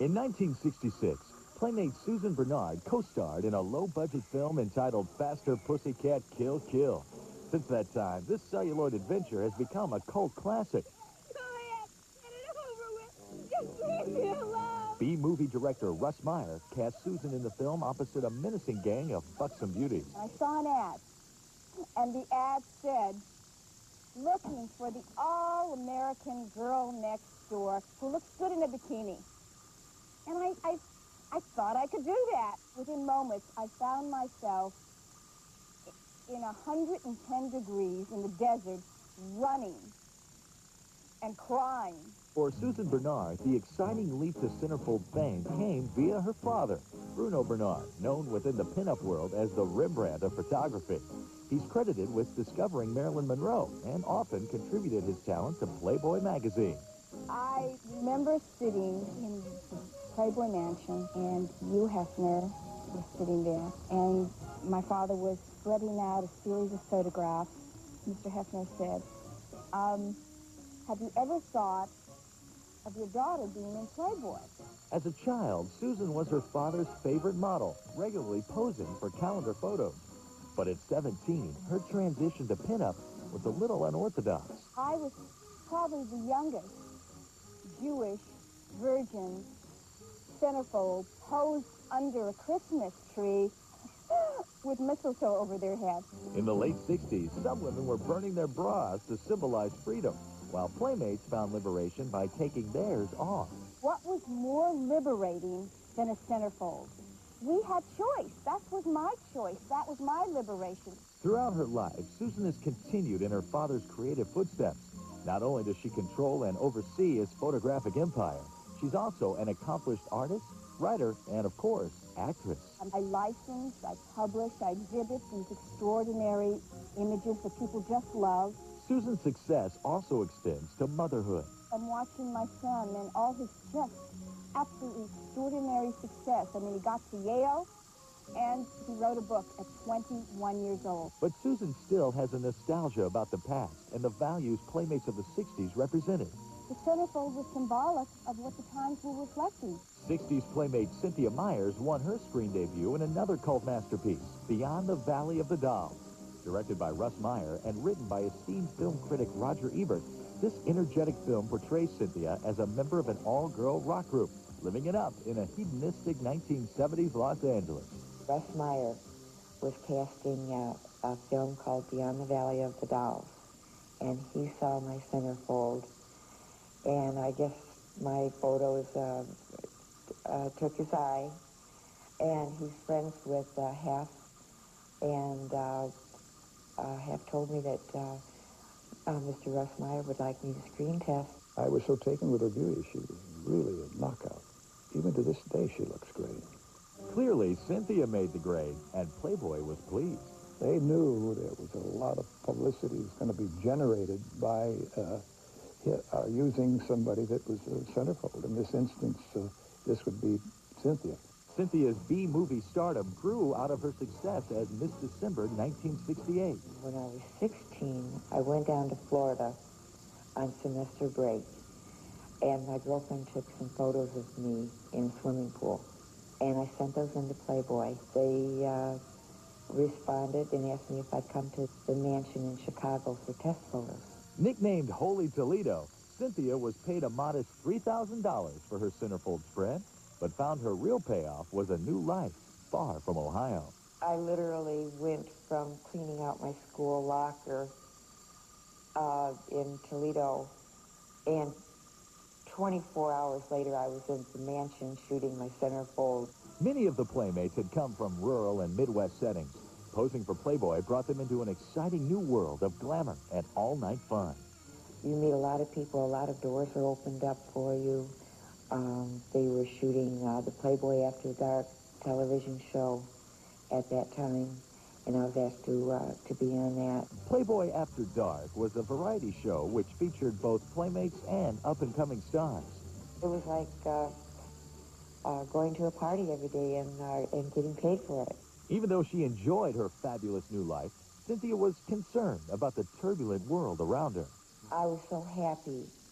In 1966, Playmate Susan Bernard co-starred in a low-budget film entitled Faster Pussycat Kill Kill. Since that time, this celluloid adventure has become a cult classic. Go ahead. Get it over with. Just leave me alone. B-movie director Russ Meyer cast Susan in the film opposite a menacing gang of buxom beauties. I saw an ad, and the ad said, looking for the all-American girl next door who looks good in a bikini. And I thought I could do that. Within moments, I found myself in 110 degrees in the desert, running and crying. For Susan Bernard, the exciting leap to centerfold fame came via her father, Bruno Bernard, known within the pinup world as the Rembrandt of photography. He's credited with discovering Marilyn Monroe and often contributed his talent to Playboy magazine. I remember sitting in the Playboy mansion, and Hugh Hefner was sitting there, and my father was spreading out a series of photographs. Mr. Hefner said, have you ever thought of your daughter being in Playboy? As a child, Susan was her father's favorite model, regularly posing for calendar photos. But at 17, her transition to pinup was a little unorthodox. I was probably the youngest Jewish virgin centerfold posed under a Christmas tree with mistletoe over their heads. In the late 60s, some women were burning their bras to symbolize freedom, while Playmates found liberation by taking theirs off. What was more liberating than a centerfold? We had choice. That was my choice. That was my liberation. Throughout her life, Susan has continued in her father's creative footsteps. Not only does she control and oversee his photographic empire, she's also an accomplished artist, writer, and, of course, actress. I license, I publish, I exhibit these extraordinary images that people just love. Susan's success also extends to motherhood. I'm watching my son and all his just absolutely extraordinary success. I mean, he got to Yale, and he wrote a book at 21 years old. But Susan still has a nostalgia about the past and the values Playmates of the 60s represented. The centerfold was symbolic of what the times were reflecting. 60s Playmate Cynthia Meyers won her screen debut in another cult masterpiece, Beyond the Valley of the Dolls. Directed by Russ Meyer and written by esteemed film critic Roger Ebert, this energetic film portrays Cynthia as a member of an all-girl rock group, living it up in a hedonistic 1970s Los Angeles. Russ Meyer was casting a film called Beyond the Valley of the Dolls, and he saw my centerfold, and I guess my photos took his eye, and he's friends with Hef, and Hef told me that Mr. Russ Meyer would like me to screen test. I was so taken with her beauty. She was really a knockout. Even to this day, she looks great. Clearly, Cynthia made the grade, and Playboy was pleased. They knew there was a lot of publicity was going to be generated by using somebody that was a centerfold. In this instance, this would be Cynthia. Cynthia's B-movie stardom grew out of her success as Miss December 1968. When I was 16, I went down to Florida on semester break, and my girlfriend took some photos of me in a swimming pool, and I sent those into Playboy. They responded and asked me if I'd come to the mansion in Chicago for test photos. Nicknamed Holy Toledo, Cynthia was paid a modest $3,000 for her centerfold spread, but found her real payoff was a new life far from Ohio. I literally went from cleaning out my school locker in Toledo, and 24 hours later I was in the mansion shooting my centerfold. Many of the Playmates had come from rural and Midwest settings. Posing for Playboy brought them into an exciting new world of glamour and all-night fun. You meet a lot of people, a lot of doors are opened up for you. They were shooting the Playboy After Dark television show at that time, and I was asked to be on that. Playboy After Dark was a variety show which featured both Playmates and up-and-coming stars. It was like going to a party every day and getting paid for it. Even though she enjoyed her fabulous new life, Cynthia was concerned about the turbulent world around her. I was so happy